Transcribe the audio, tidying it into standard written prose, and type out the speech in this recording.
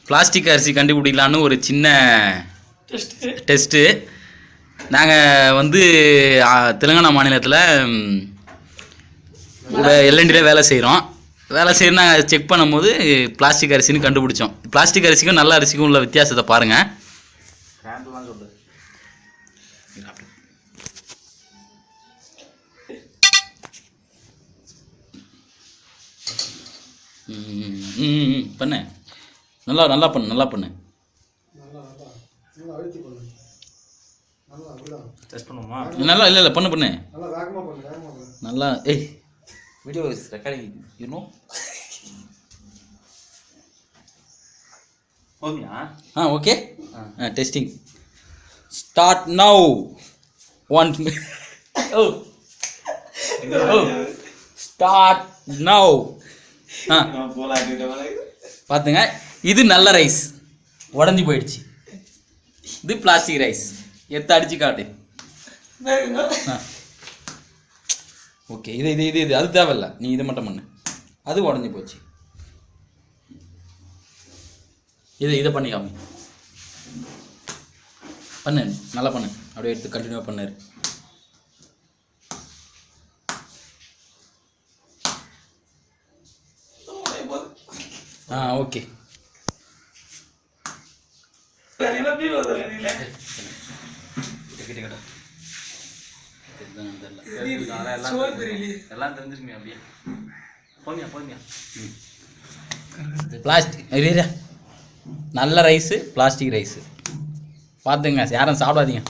Plastic அரிசி கண்டுபிடிக்கலான்னு ஒரு சின்ன டெஸ்ட்டு. நாங்கள் வந்து தெலுங்கானா மாநிலத்தில் எல்என்டியில் வேலை செய்கிறோம். நாங்கள் செக் பண்ணும்போது பிளாஸ்டிக் அரிசின்னு கண்டுபிடிச்சோம். பிளாஸ்டிக் அரிசிக்கும் நல்ல அரிசிக்கும் உள்ள வித்தியாசத்தை பாருங்கள். பண்ணு, நல்லா பண்ணு, நல்லா பண்ணு. நல்லா இல்லை பண்ணு நல்லா. ஏய், video recording you know. Okay, testing start now. 1 start now. பார்த்துங்க, இது நல்ல ரைஸ் உடஞ்சி போயிடுச்சு. இது பிளாஸ்டிக் ரைஸ். எடுத்து அடிச்சு காட்டு. ஓகே, இது அது தேவையில்ல. நீ இதை மட்டும் பண்ணு. அது உடஞ்சி போச்சு. இதை பண்ணிக்காம பண்ணு, நல்லா பண்ணு. அப்படியே எடுத்து கண்டினியூ பண்ணாரு. ஓகே. எல்லாம் தெரிஞ்சிருக்குமே. அப்படியே போமியா பிளாஸ்டிக் நல்ல ரைஸு, பிளாஸ்டிக் ரைஸு பார்த்துங்க. யாரும் சாப்பிடாதீங்க.